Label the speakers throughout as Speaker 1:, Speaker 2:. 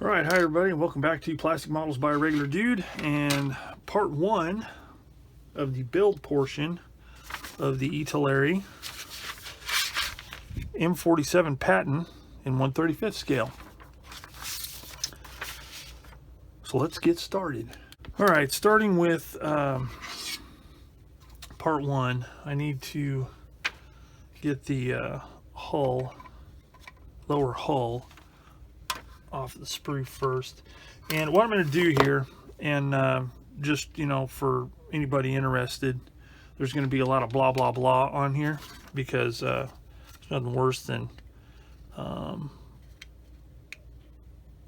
Speaker 1: Alright, hi everybody, and welcome back to Plastic Models by a Regular Dude, and part one of the build portion of the Italeri M47 patent in 1/35 scale. So let's get started. Alright, starting with part one, I need to get the lower hull off the sprue first. And what I'm going to do here, and just, you know, for anybody interested, there's going to be a lot of blah blah blah on here, because there's nothing worse than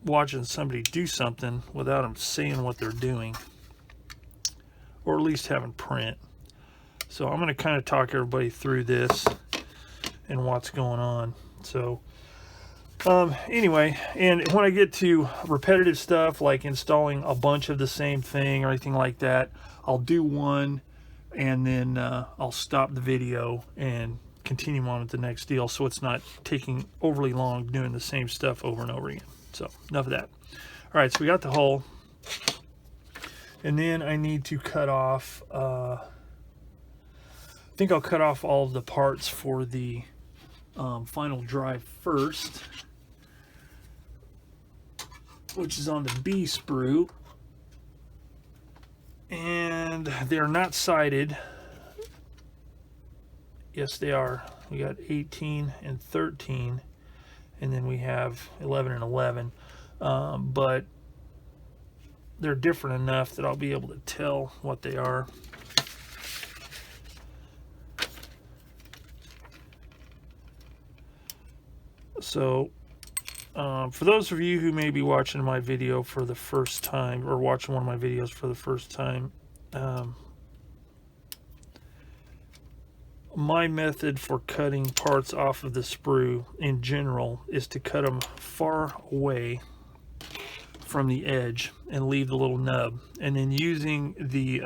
Speaker 1: watching somebody do something without them saying what they're doing, or at least having print. So I'm going to kind of talk everybody through this and what's going on. So anyway, and when I get to repetitive stuff like installing a bunch of the same thing or anything like that, I'll do one and then I'll stop the video and continue on with the next deal, so it's not taking overly long doing the same stuff over and over again. So enough of that. All right, so we got the hull, and then I need to cut off I think I'll cut off all of the parts for the final drive first, which is on the B sprue, and they're not sided. Yes, they are. We got 18 and 13, and then we have 11 and 11, but they're different enough that I'll be able to tell what they are. So for those of you who may be watching my video for the first time, or watching one of my videos for the first time, my method for cutting parts off of the sprue in general is to cut them far away from the edge and leave the little nub, and then using the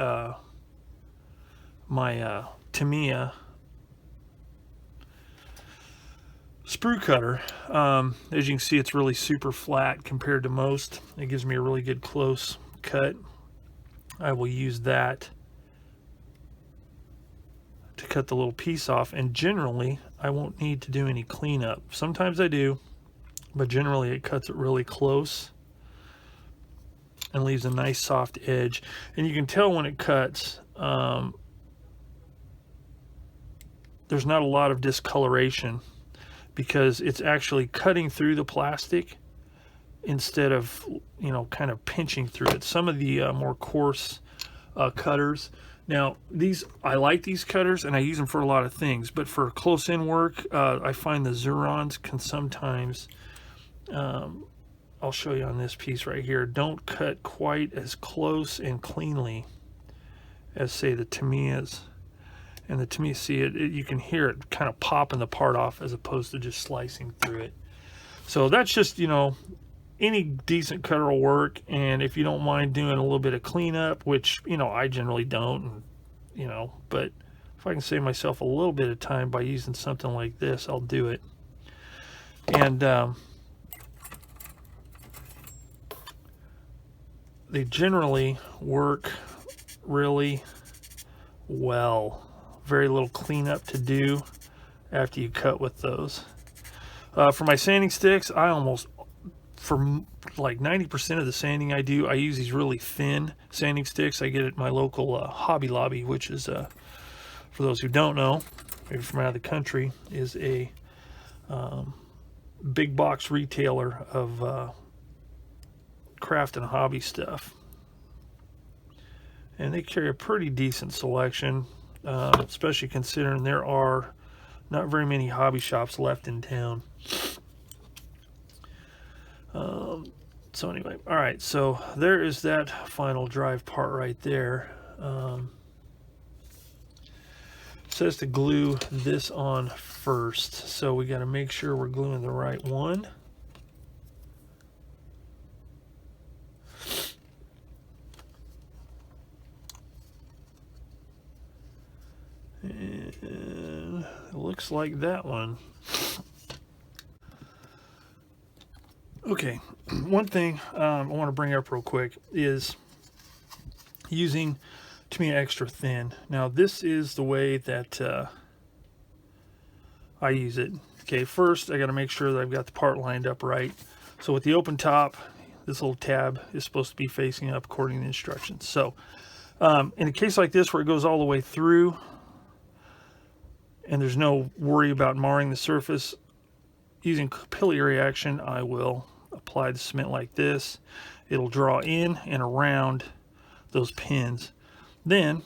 Speaker 1: my Tamiya sprue cutter, as you can see, it's really super flat compared to most. It gives me a really good close cut. I will use that to cut the little piece off, and generally I won't need to do any cleanup. Sometimes I do, but generally it cuts it really close and leaves a nice soft edge. And you can tell when it cuts, there's not a lot of discoloration, because it's actually cutting through the plastic instead of, you know, kind of pinching through it. Some of the more coarse cutters, now these, I like these cutters and I use them for a lot of things, but for close in work, I find the Zurons can sometimes, I'll show you on this piece right here, don't cut quite as close and cleanly as, say, the Tamiyas. And the Tamiya, see it, you can hear it kind of popping the part off as opposed to just slicing through it. So that's just, you know, any decent cutter will work. And if you don't mind doing a little bit of cleanup, which, you know, I generally don't, and, you know, but if I can save myself a little bit of time by using something like this, I'll do it. And they generally work really well. Very little cleanup to do after you cut with those. For my sanding sticks, I almost, for like 90% of the sanding I do, I use these really thin sanding sticks I get at my local Hobby Lobby, which is, for those who don't know, maybe from out of the country, is a big box retailer of craft and hobby stuff. And they carry a pretty decent selection. Especially considering there are not very many hobby shops left in town. So anyway, all right, so there is that final drive part right there. It says to glue this on first, so we got to make sure we're gluing the right one. And it looks like that one. Okay, one thing I want to bring up real quick is using Tamiya Extra Thin. Now this is the way that I use it. Okay, first I got to make sure that I've got the part lined up right. So with the open top, this little tab is supposed to be facing up according to the instructions. So in a case like this where it goes all the way through and there's no worry about marring the surface, using capillary action, I will apply the cement like this. It'll draw in and around those pins. Then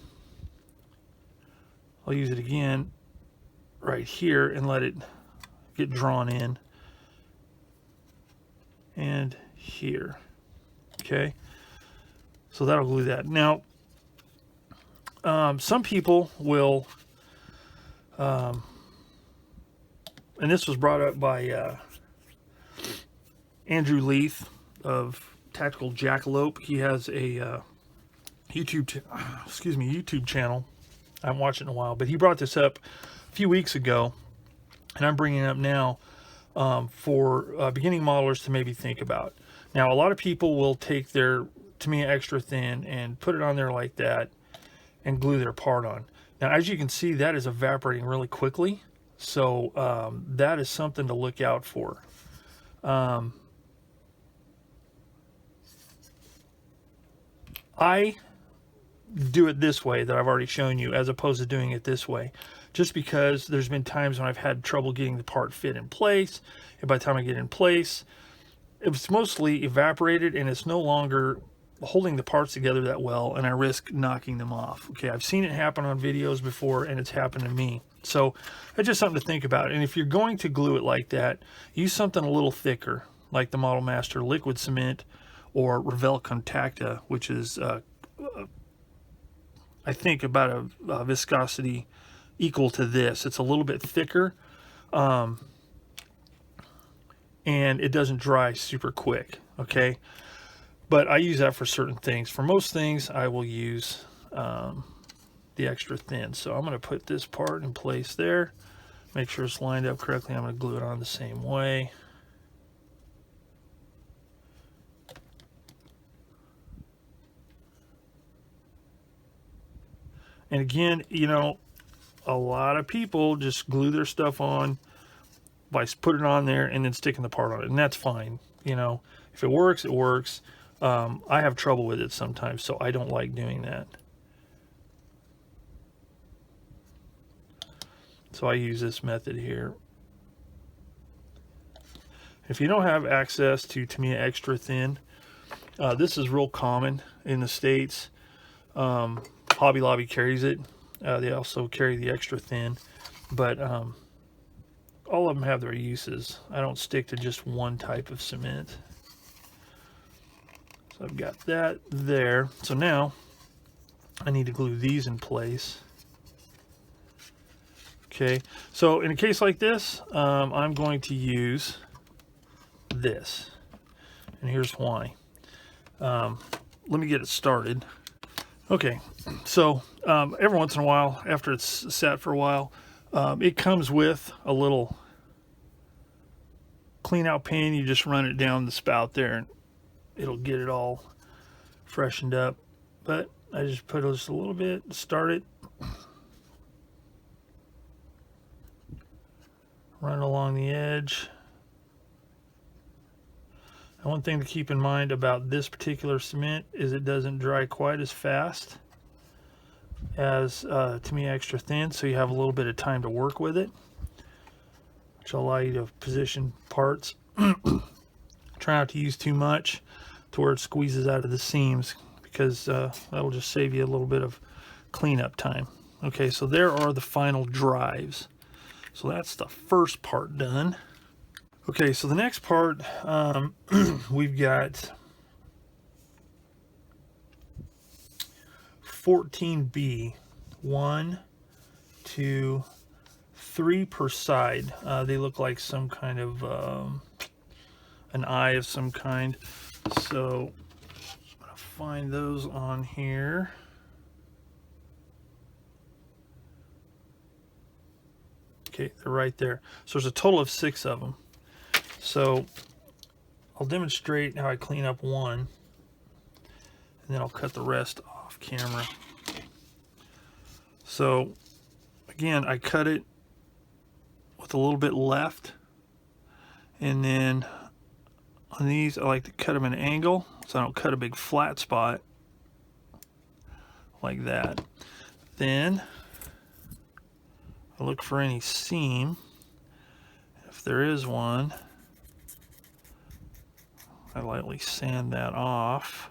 Speaker 1: I'll use it again right here and let it get drawn in and here. Okay, so that'll glue that. Now some people will and this was brought up by Andrew Leith of Tactical Jackalope. He has a YouTube channel. I haven't watched it in a while, but he brought this up a few weeks ago, and I'm bringing it up now for beginning modelers to maybe think about. Now, a lot of people will take their Tamiya Extra Thin and put it on there like that and glue their part on. Now, as you can see, that is evaporating really quickly, so that is something to look out for. I do it this way that I've already shown you, as opposed to doing it this way, just because there's been times when I've had trouble getting the part fit in place, and by the time I get in place, it's mostly evaporated and it's no longer holding the parts together that well, and I risk knocking them off. Okay, I've seen it happen on videos before, and it's happened to me. So it's just something to think about. And if you're going to glue it like that, use something a little thicker, like the Model Master liquid cement or Revell Contacta, which is I think about a viscosity equal to this. It's a little bit thicker, and it doesn't dry super quick. Okay, but I use that for certain things. For most things, I will use the Extra Thin. So I'm going to put this part in place there, make sure it's lined up correctly. I'm going to glue it on the same way. And again, you know, a lot of people just glue their stuff on by putting it on there and then sticking the part on it, and that's fine. You know, if it works, it works. I have trouble with it sometimes, so I don't like doing that. So I use this method here. If you don't have access to Tamiya Extra Thin, this is real common in the States. Hobby Lobby carries it. They also carry the Extra Thin, but all of them have their uses. I don't stick to just one type of cement. So I've got that there. So now I need to glue these in place. Okay, so in a case like this, I'm going to use this, and here's why. Let me get it started. Okay, so every once in a while, after it's sat for a while, it comes with a little clean out pin. You just run it down the spout there and it'll get it all freshened up. But I just put just a little bit, start it, run along the edge. And one thing to keep in mind about this particular cement is it doesn't dry quite as fast as Tamiya Extra Thin, so you have a little bit of time to work with it, which will allow you to position parts. Try not to use too much to where it squeezes out of the seams, because that'll just save you a little bit of cleanup time. Okay, so there are the final drives. So that's the first part done. Okay, so the next part, we've got 14B, 1, 2, 3 per side. They look like some kind of an eye of some kind. So I'm gonna find those on here. Okay, they're right there. So there's a total of 6 of them. So I'll demonstrate how I clean up one, and then I'll cut the rest off camera. So again, I cut it with a little bit left, and then on these I like to cut them at an angle so I don't cut a big flat spot like that. Then I look for any seam. If there is one, I lightly sand that off.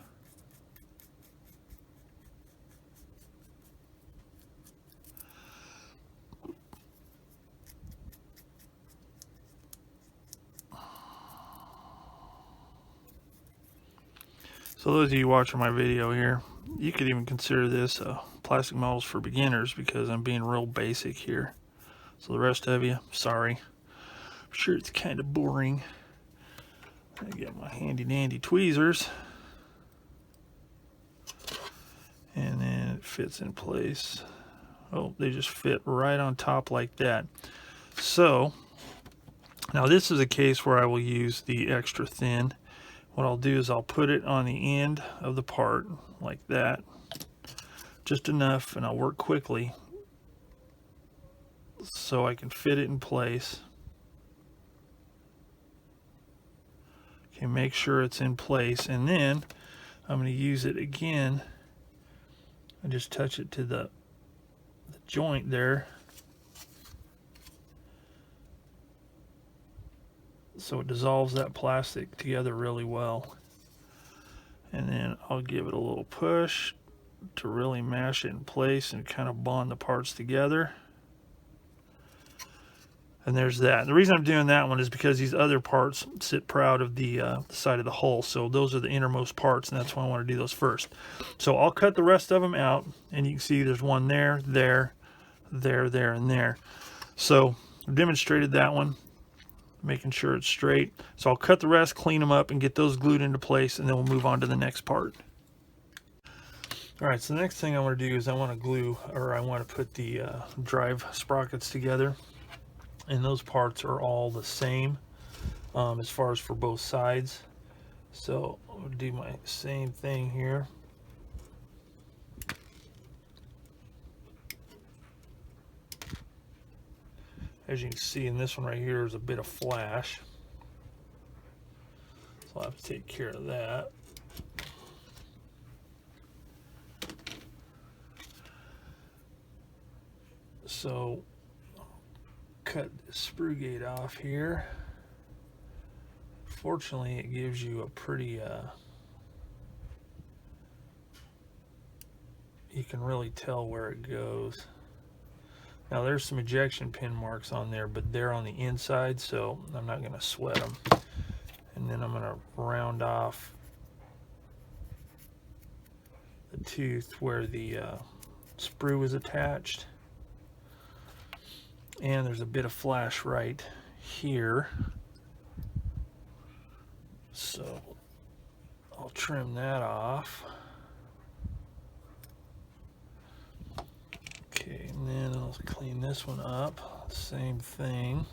Speaker 1: So those of you watching my video here, you could even consider this plastic models for beginners, because I'm being real basic here. So the rest of you, sorry. I'm sure it's kind of boring. I get my handy dandy tweezers, and then it fits in place. Oh, they just fit right on top like that. So now this is a case where I will use the extra thin. What I'll do is I'll put it on the end of the part like that, just enough, and I'll work quickly so I can fit it in place. Okay, make sure it's in place, and then I'm going to use it again and just touch it to the joint there, so it dissolves that plastic together really well. And then I'll give it a little push to really mash it in place and kind of bond the parts together. And there's that. And the reason I'm doing that one is because these other parts sit proud of the side of the hull. So those are the innermost parts, and that's why I want to do those first. So I'll cut the rest of them out, and you can see there's one there, there, there, there, and there. So I've demonstrated that one, making sure it's straight. So I'll cut the rest, clean them up, and get those glued into place, and then we'll move on to the next part. All right, so the next thing I want to do is I want to glue, or I want to put the drive sprockets together. And those parts are all the same as far as for both sides. So I'll do my same thing here. As you can see in this one right here is a bit of flash, so I'll have to take care of that. So cut the sprue gate off here. Fortunately, it gives you a pretty you can really tell where it goes. Now there's some ejection pin marks on there, but they're on the inside, so I'm not going to sweat them. And then I'm going to round off the tooth where the sprue is attached. And there's a bit of flash right here, so I'll trim that off. Okay, and then I'll clean this one up, same thing.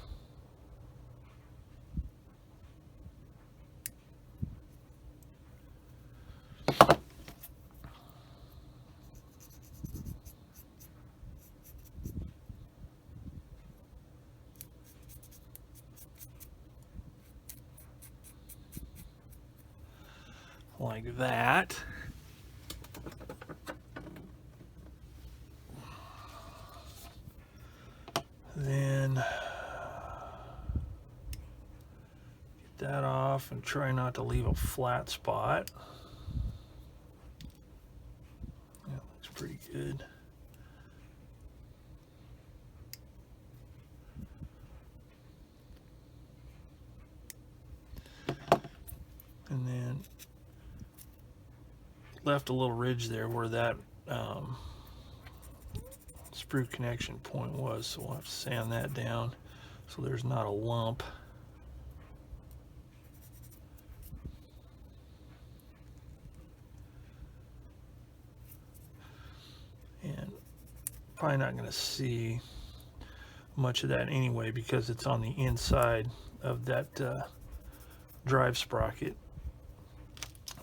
Speaker 1: Like that. Then get that off and try not to leave a flat spot. That looks pretty good. And then left a little ridge there where that sprue connection point was, so we'll have to sand that down so there's not a lump. And probably not going to see much of that anyway because it's on the inside of that drive sprocket,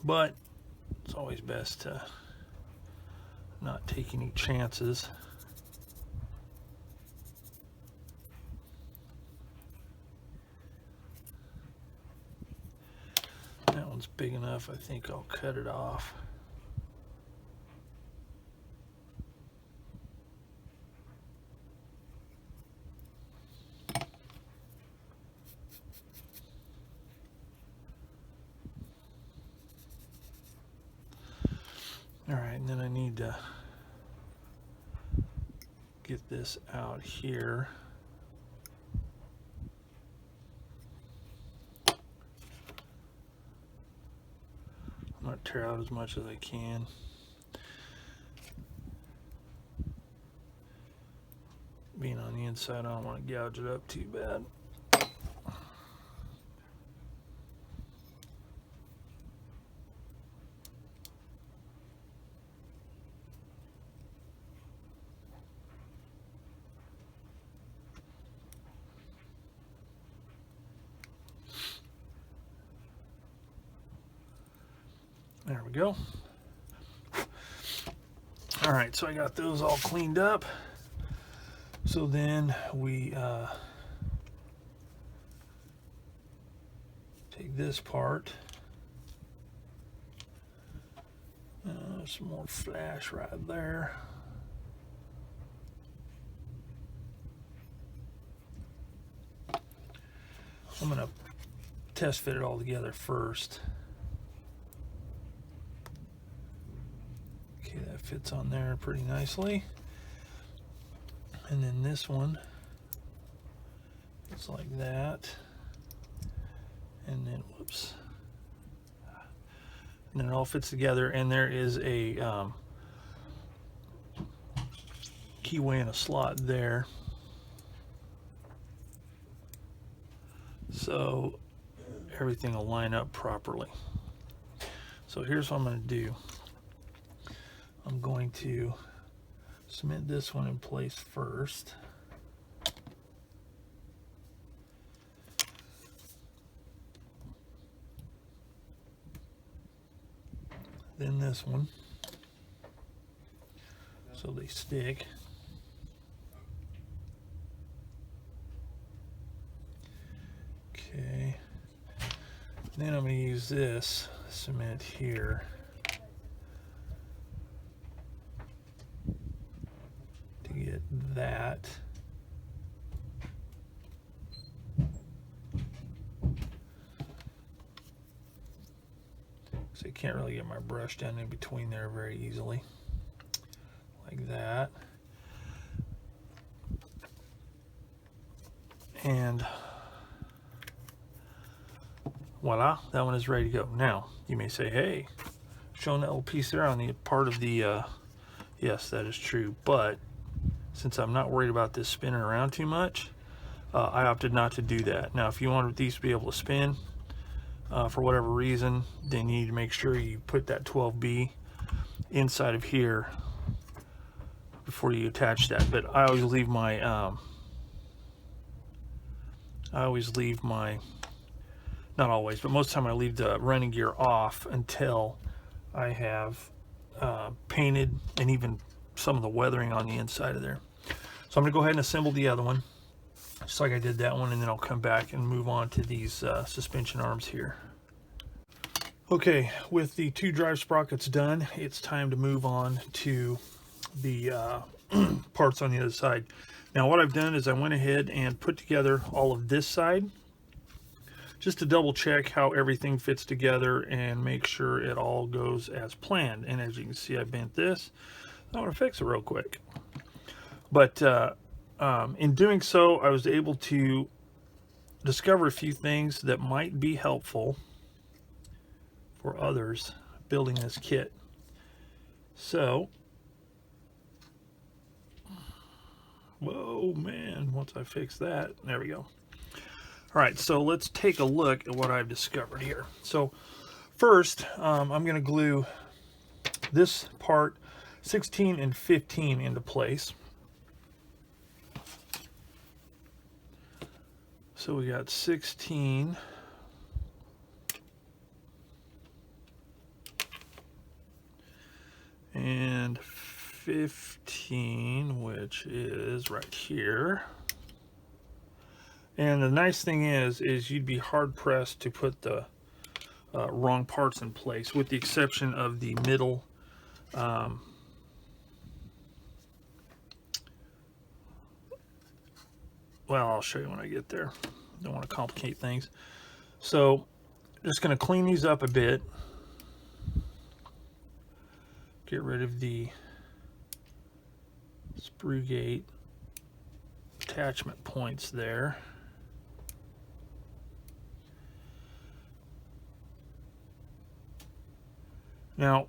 Speaker 1: but it's always best to not take any chances. That one's big enough. I think I'll cut it off. All right, and then I need to get this out here. I'm going to tear out as much as I can. Being on the inside, I don't want to gouge it up too bad. There we go. All right, so I got those all cleaned up. So then we take this part. Some more flash right there. I'm going to test fit it all together first. Okay, that fits on there pretty nicely. And then this one, it's like that. And then, whoops. And then it all fits together, and there is a keyway in a slot there. So everything will line up properly. So here's what I'm going to do. I'm going to cement this one in place first. Then this one, so they stick. Okay, then I'm going to use this cement here to get that. So you can't really get my brush down in between there very easily, like that. And voila, that one is ready to go. Now, you may say, hey, showing that little piece there on the part of the, yes, that is true, but since I'm not worried about this spinning around too much, I opted not to do that. Now, if you want these to be able to spin, for whatever reason, then you need to make sure you put that 12B inside of here before you attach that. But I always leave my not always, but most of the time I leave the running gear off until I have painted and even some of the weathering on the inside of there. So I'm going to go ahead and assemble the other one, just like I did that one, and then I'll come back and move on to these suspension arms here. Okay, with the two drive sprockets done, it's time to move on to the parts on the other side. Now what I've done is I went ahead and put together all of this side, just to double check how everything fits together and make sure it all goes as planned. And as you can see, I bent this. I want to fix it real quick. But in doing so, I was able to discover a few things that might be helpful for others building this kit. So, whoa, man, once I fix that, there we go. All right, so let's take a look at what I've discovered here. So first, I'm going to glue this part 16 and 15 into place. So we got 16 M15, which is right here. And the nice thing is you'd be hard pressed to put the wrong parts in place, with the exception of the middle well, I'll show you when I get there. Don't want to complicate things. So just going to clean these up a bit. Get rid of the sprue gate attachment points there. Now,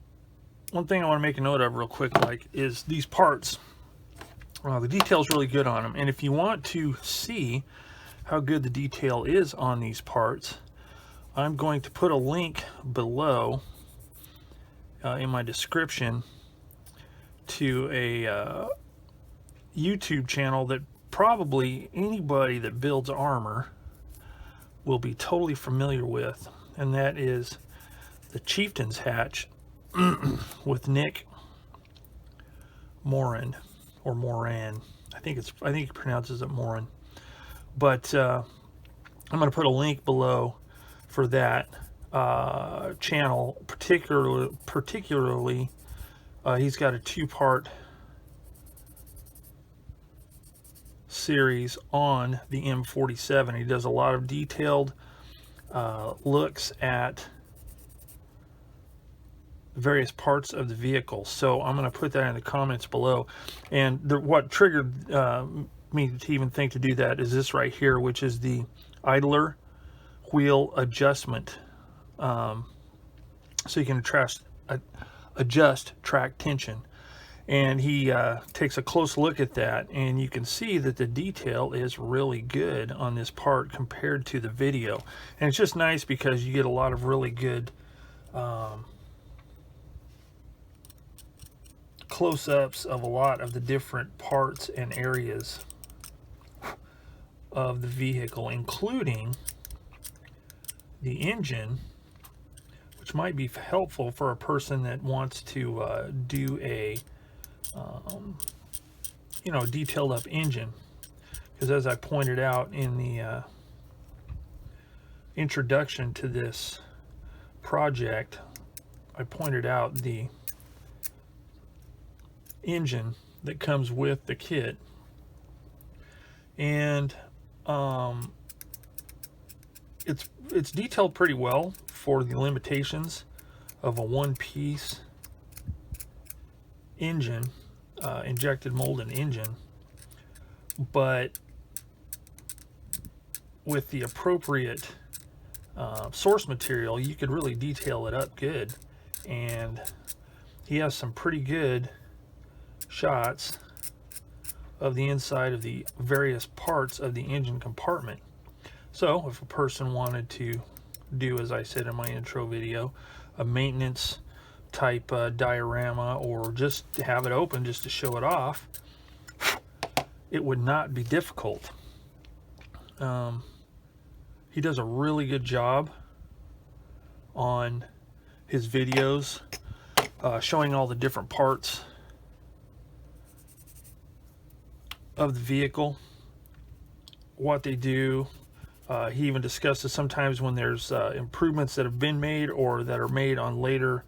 Speaker 1: one thing I want to make a note of real quick, is these parts. The detail's really good on them, and if you want to see how good the detail is on these parts, I'm going to put a link below in my description to a YouTube channel that probably anybody that builds armor will be totally familiar with, and that is the Chieftain's Hatch with Nick Moran, or Moran. I think he pronounces it Moran. But I'm going to put a link below for that channel. Particularly, he's got a 2-part series on the M47. He does a lot of detailed looks at various parts of the vehicle. So I'm going to put that in the comments below. And what triggered me to even think to do that is this right here, which is the idler wheel adjustment. So you can adjust track tension. And he takes a close look at that, and you can see that the detail is really good on this part compared to the video. And it's just nice because you get a lot of really good close-ups of a lot of the different parts and areas of the vehicle, including the engine, which might be helpful for a person that wants to do a detailed up engine, because as I pointed out in the introduction to this project, I pointed out the engine that comes with the kit, and it's detailed pretty well for the limitations of a one-piece engine, injected molded engine. But with the appropriate source material, you could really detail it up good. And he has some pretty good shots of the inside of the various parts of the engine compartment. So if a person wanted to do, as I said in my intro video, a maintenance type diorama, or just to have it open just to show it off, it would not be difficult. He does a really good job on his videos showing all the different parts of the vehicle, what they do. He even discusses sometimes when there's improvements that have been made or that are made on later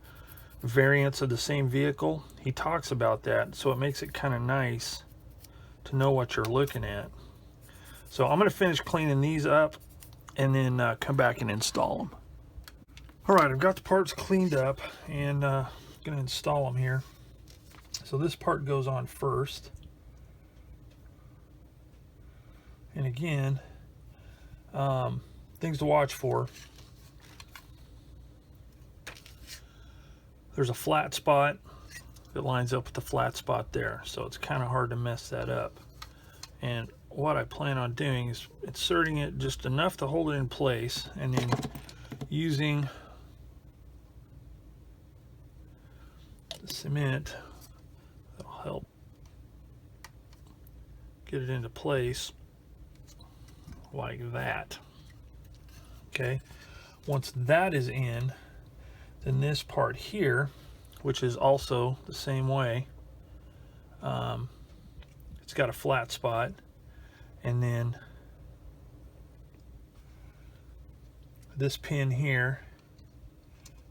Speaker 1: variants of the same vehicle. He talks about that, so it makes it kind of nice to know what you're looking at. So I'm going to finish cleaning these up and then come back and install them. Alright, I've got the parts cleaned up and going to install them here. So this part goes on first. And again, things to watch for. There's a flat spot that lines up with the flat spot there, so it's kind of hard to mess that up. And what I plan on doing is inserting it just enough to hold it in place, and then using the cement that'll help get it into place like that. Okay, once that is in, then this part here, which is also the same way, It's got a flat spot, and then this pin here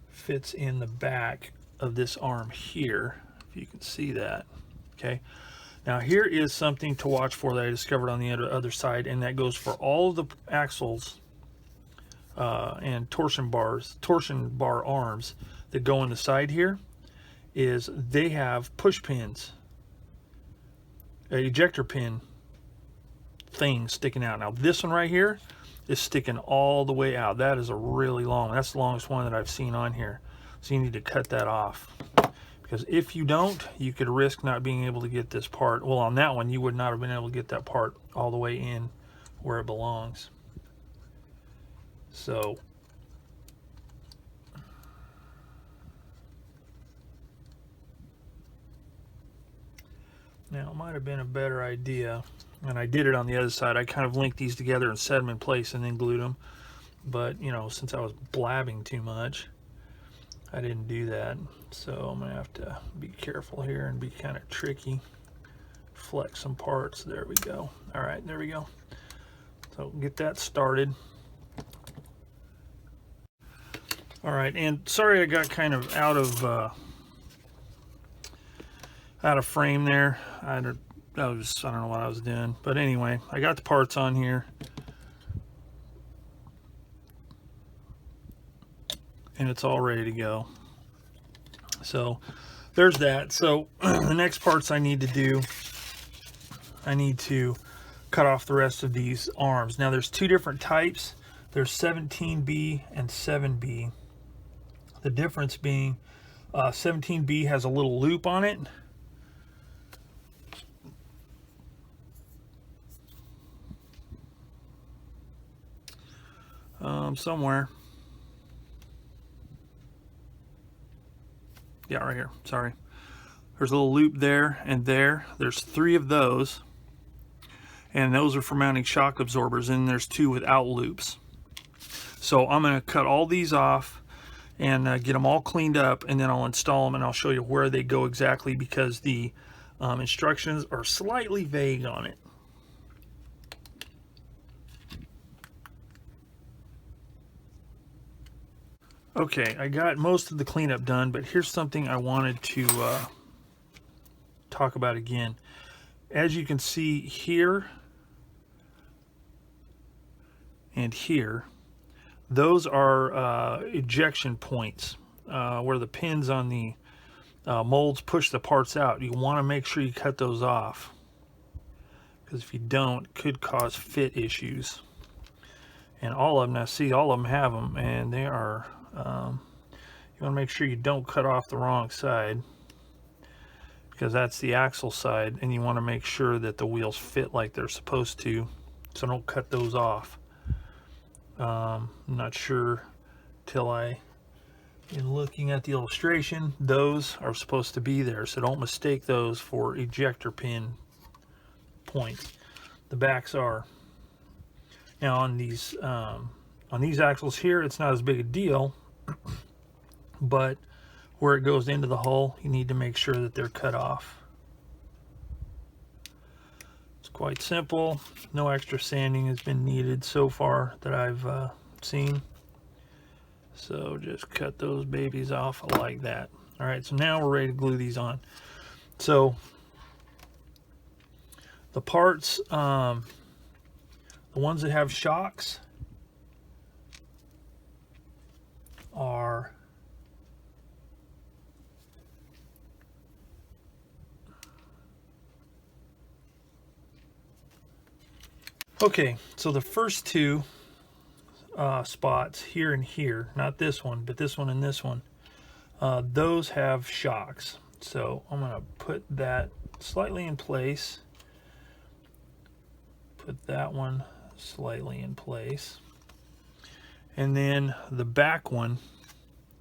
Speaker 1: fits in the back of this arm here, if you can see that. Okay, now here is something to watch for that I discovered on the other side, and that goes for all of the axles and torsion bar arms that go on the side here, is they have push pins, ejector pin thing sticking out. Now this one right here is sticking all the way out. That is a really long, that's the longest one that I've seen on here. So you need to cut that off, because if you don't, you could risk not being able to get this part. Well, on that one, you would not have been able to get that part all the way in where it belongs. So now it might have been a better idea, and I did it on the other side. I kind of linked these together and set them in place and then glued them. But, you know, since I was blabbing too much, I didn't do that. So I'm going to have to be careful here and be kind of tricky. Flex some parts. There we go. All right, there we go. So get that started. All right, and sorry I got kind of out of frame there. I don't know what I was doing, but anyway, I got the parts on here, and it's all ready to go. So there's that. So the next parts I need to do, I need to cut off the rest of these arms. Now there's two different types. There's 17B and 7B. The difference being 17B has a little loop on it. Somewhere. Yeah, right here. Sorry. There's a little loop there and there. There's 3 of those. And those are for mounting shock absorbers. And there's 2 without loops. So I'm going to cut all these off and get them all cleaned up, and then I'll install them, and I'll show you where they go exactly, because the instructions are slightly vague on it. Okay, I got most of the cleanup done, but here's something I wanted to talk about again. As you can see here and here, those are ejection points where the pins on the molds push the parts out. You want to make sure you cut those off, because if you don't, it could cause fit issues. And all of them, I see all of them have them, and they are, you want to make sure you don't cut off the wrong side, because that's the axle side, and you want to make sure that the wheels fit like they're supposed to, so don't cut those off. I'm not sure till in looking at the illustration, those are supposed to be there, so don't mistake those for ejector pin points. The backs are. Now on these axles here, it's not as big a deal, but where it goes into the hull, you need to make sure that they're cut off. It's quite simple. No extra sanding has been needed so far that I've seen. So just cut those babies off like that. All right, so now we're ready to glue these on. So the parts, the ones that have shocks are okay. So the first 2 spots here and here, not this one, but this one and this one, those have shocks. So I'm going to put that slightly in place, put that one slightly in place, and then the back one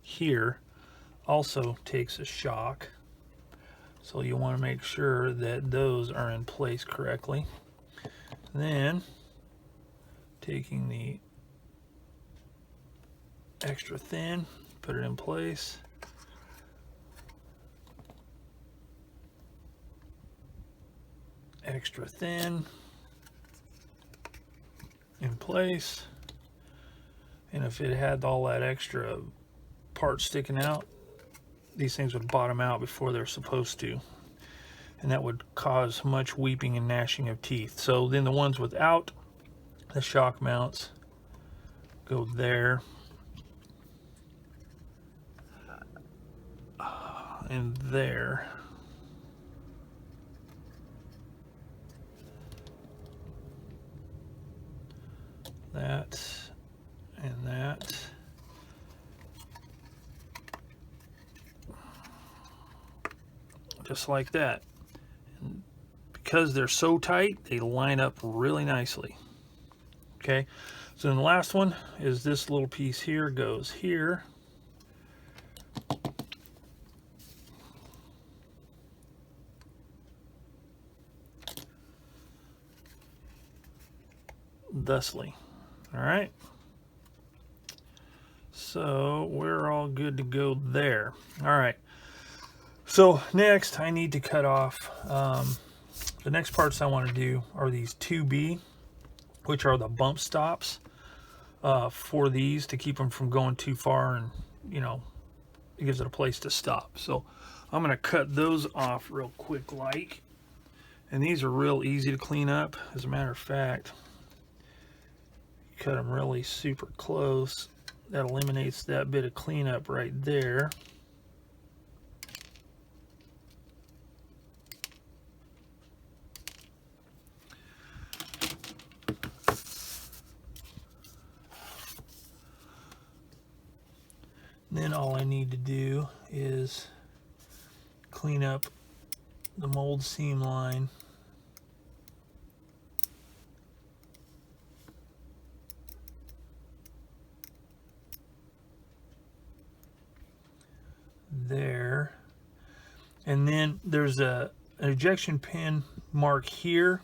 Speaker 1: here also takes a shock, so you want to make sure that those are in place correctly. And then taking the extra thin, put it in place. extra thin in place. And if it had all that extra part sticking out, these things would bottom out before they're supposed to. And that would cause much weeping and gnashing of teeth. So then the ones without the shock mounts go there. And there. That and that. Just like that. And because they're so tight, they line up really nicely. Okay, so then the last one is this little piece here goes here. Thusly. All right. So we're all good to go there. All right. So next I need to cut off, the next parts I want to do are these 2B, which are the bump stops for these to keep them from going too far, and you know, it gives it a place to stop. So I'm going to cut those off real quick like, and these are real easy to clean up. As a matter of fact, you cut them really super close. That eliminates that bit of cleanup right there. Then all I need to do is clean up the mold seam line. There. And then there's an ejection pin mark here.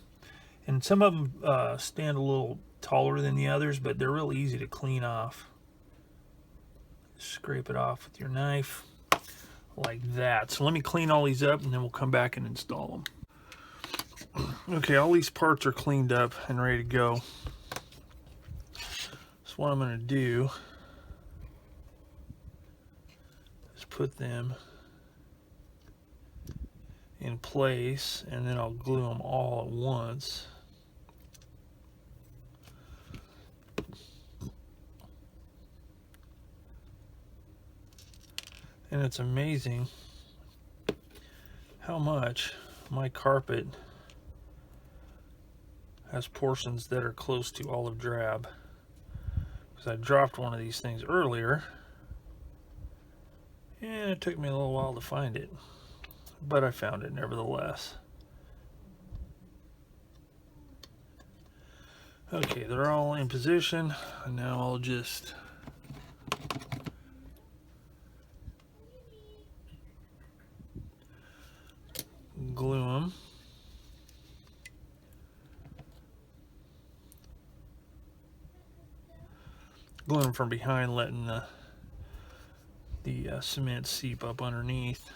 Speaker 1: And some of them stand a little taller than the others, but they're real easy to clean off. Scrape it off with your knife like that. So let me clean all these up and then we'll come back and install them. Okay, all these parts are cleaned up and ready to go. So what I'm going to do is put them in place, and then I'll glue them all at once. And it's amazing how much my carpet has portions that are close to olive drab. Because I dropped one of these things earlier, and it took me a little while to find it. But I found it nevertheless. Okay, they're all in position. And now I'll just glue them. Glue them from behind, letting the cement seep up underneath.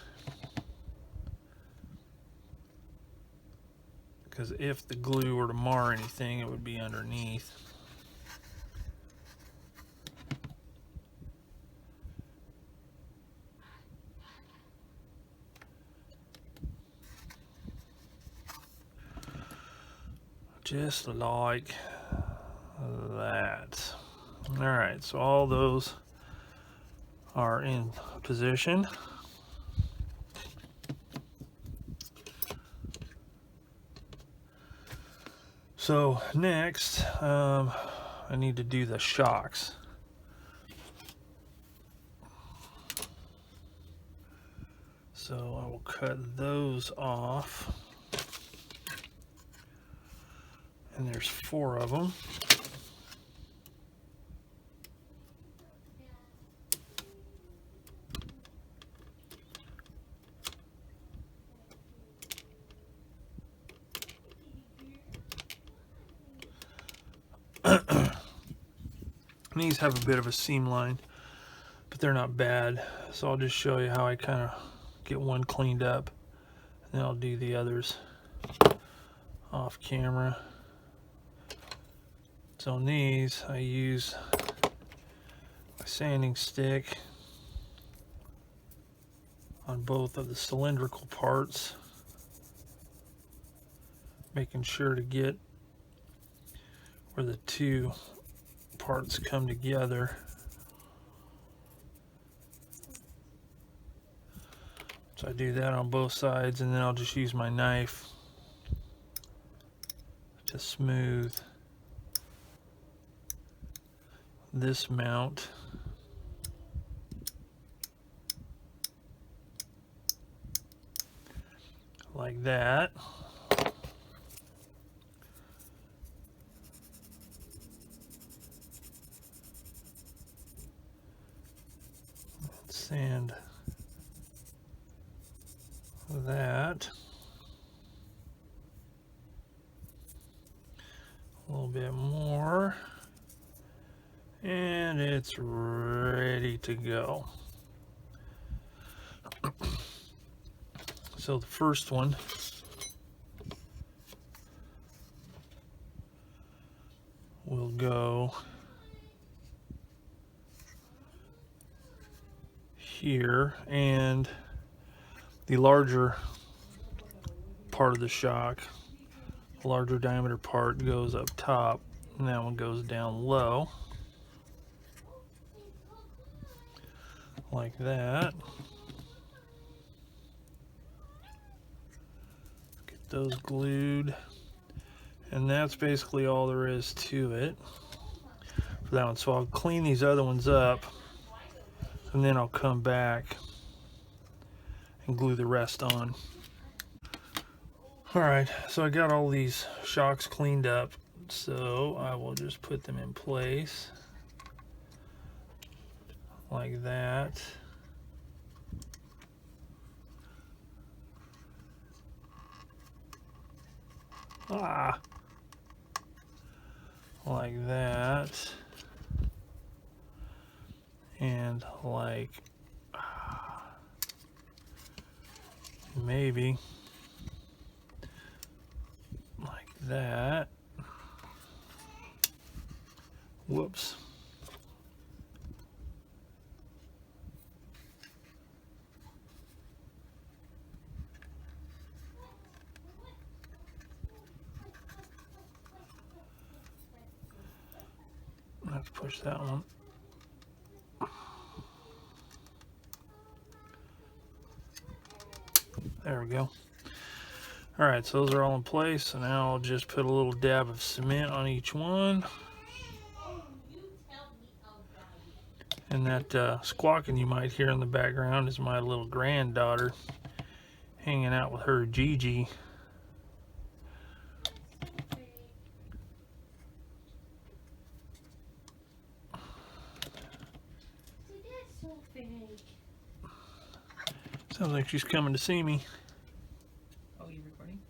Speaker 1: Because if the glue were to mar anything, it would be underneath. Just like that. All right, so all those are in position. So next, I need to do the shocks. So I will cut those off. And there's 4 of them. These have a bit of a seam line, but they're not bad. So I'll just show you how I kind of get one cleaned up, and then I'll do the others off camera. So on these, I use my sanding stick on both of the cylindrical parts, making sure to get where the two parts come together. So I do that on both sides, and then I'll just use my knife to smooth this mount. Like that. Sand that. A little bit more. And it's ready to go. So the first one will go here, and the larger part of the shock, the larger diameter part, goes up top, and that one goes down low, like that. Get those glued, and that's basically all there is to it for that one. So I'll clean these other ones up, and then I'll come back and glue the rest on. Alright, so I got all these shocks cleaned up, so I will just put them in place like that. Like that. And like maybe like that. Whoops. Let's push that one. There we go. All right, so those are all in place. So now I'll just put a little dab of cement on each one. And that squawking you might hear in the background is my little granddaughter hanging out with her Gigi. Sounds like she's coming to see me.
Speaker 2: Oh, you recording?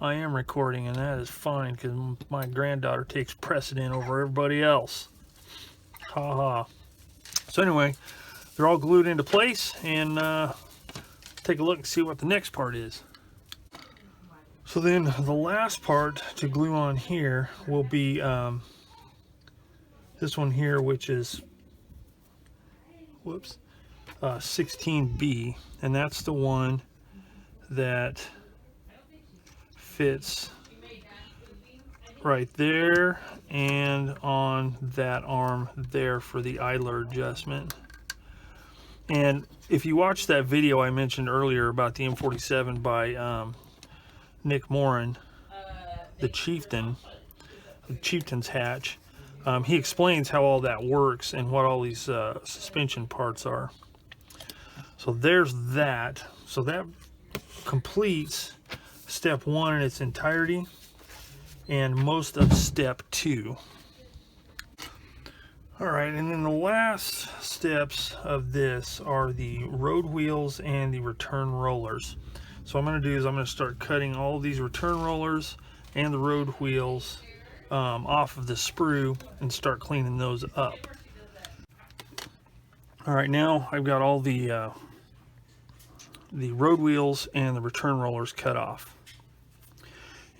Speaker 1: I am recording, and that is fine because my granddaughter takes precedent over everybody else. Ha ha. So anyway, they're all glued into place, and take a look and see what the next part is. So then the last part to glue on here will be this one here, which is 16B, and that's the one that fits right there and on that arm there for the idler adjustment. And if you watch that video I mentioned earlier about the M47 by Nick Moran, the Chieftain's hatch, he explains how all that works and what all these suspension parts are. So there's that. So that completes step 1 in its entirety and most of step 2. Alright, and then the last steps of this are the road wheels and the return rollers. So what I'm going to do is I'm going to start cutting all these return rollers and the road wheels off of the sprue and start cleaning those up. Alright, now I've got all the road wheels and the return rollers cut off.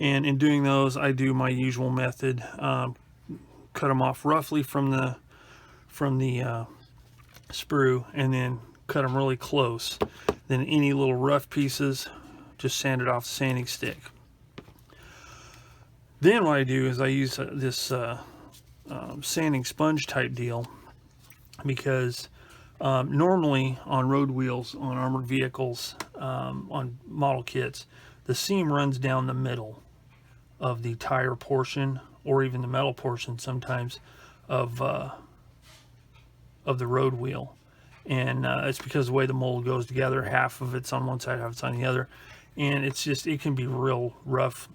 Speaker 1: And in doing those, I do my usual method. Cut them off roughly from the sprue, and then cut them really close. Then any little rough pieces, just sand it off the sanding stick. Then what I do is I use this sanding sponge type deal, because normally on road wheels, on armored vehicles, on model kits, the seam runs down the middle of the tire portion, or even the metal portion sometimes, of the road wheel. And it's because the way the mold goes together, half of it's on one side, half it's on the other, and it's just, it can be real rough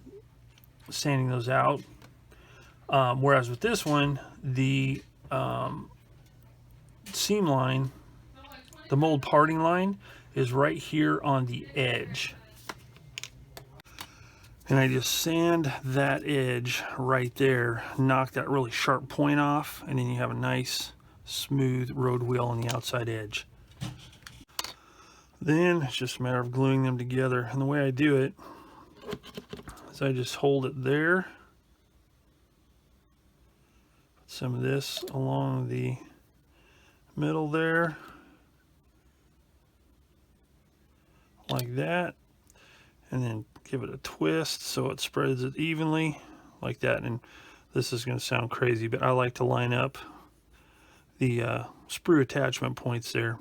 Speaker 1: sanding those out. Whereas with this one, the seam line, the mold parting line, is right here on the edge. And I just sand that edge right there, knock that really sharp point off, and then you have a nice smooth road wheel on the outside edge. Then it's just a matter of gluing them together. And the way I do it is I just hold it there, put some of this along the middle there, like that, and then give it a twist so it spreads it evenly like that. And this is going to sound crazy, but I like to line up the sprue attachment points there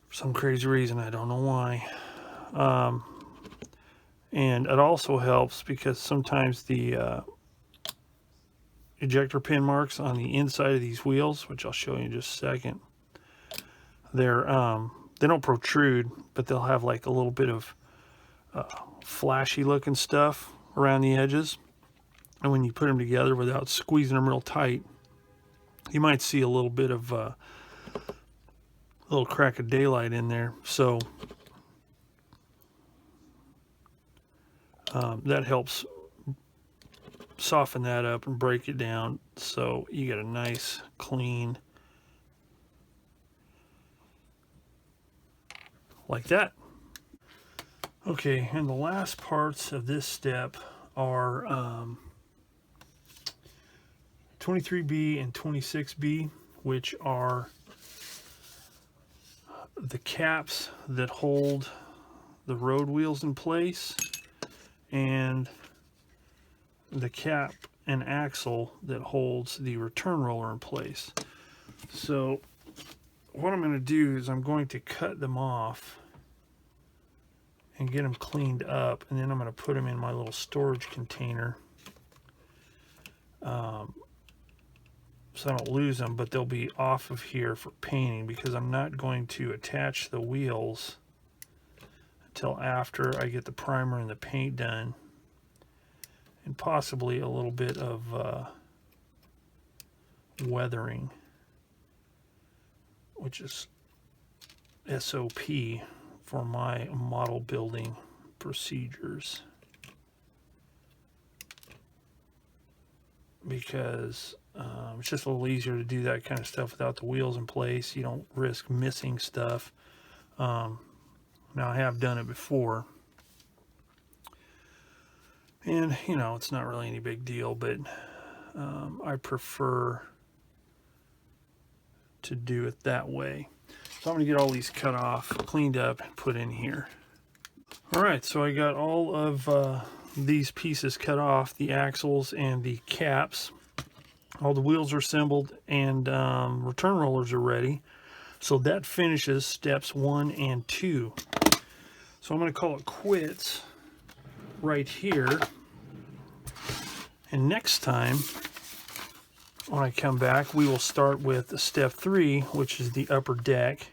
Speaker 1: for some crazy reason. I don't know why. And it also helps because sometimes the ejector pin marks on the inside of these wheels, which I'll show you in just a second, they're they don't protrude, but they'll have like a little bit of flashy looking stuff around the edges. And when you put them together without squeezing them real tight, you might see a little bit of a little crack of daylight in there. So that helps soften that up and break it down, so you get a nice clean, like that. Okay, and the last parts of this step are 23B and 26B, which are the caps that hold the road wheels in place, and the cap and axle that holds the return roller in place. So what I'm going to do is I'm going to cut them off and get them cleaned up, and then I'm going to put them in my little storage container, so I don't lose them, but they'll be off of here for painting, because I'm not going to attach the wheels until after I get the primer and the paint done, and possibly a little bit of weathering, which is SOP for my model building procedures, because it's just a little easier to do that kind of stuff without the wheels in place. You don't risk missing stuff. Now, I have done it before, and you know, it's not really any big deal, but I prefer to do it that way. So I'm going to get all these cut off, cleaned up, and put in here. Alright, so I got all of these pieces cut off, the axles and the caps. All the wheels are assembled, and return rollers are ready. So that finishes steps 1 and 2. So I'm going to call it quits right here. And next time, when I come back, we will start with step 3, which is the upper deck.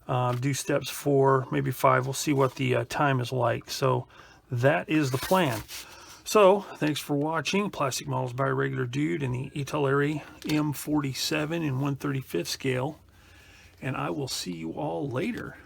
Speaker 1: Do steps 4, maybe 5. We'll see what the time is like. So that is the plan. So thanks for watching Plastic Models by a Regular Dude in the Italeri M47 in 1/35 scale. And I will see you all later.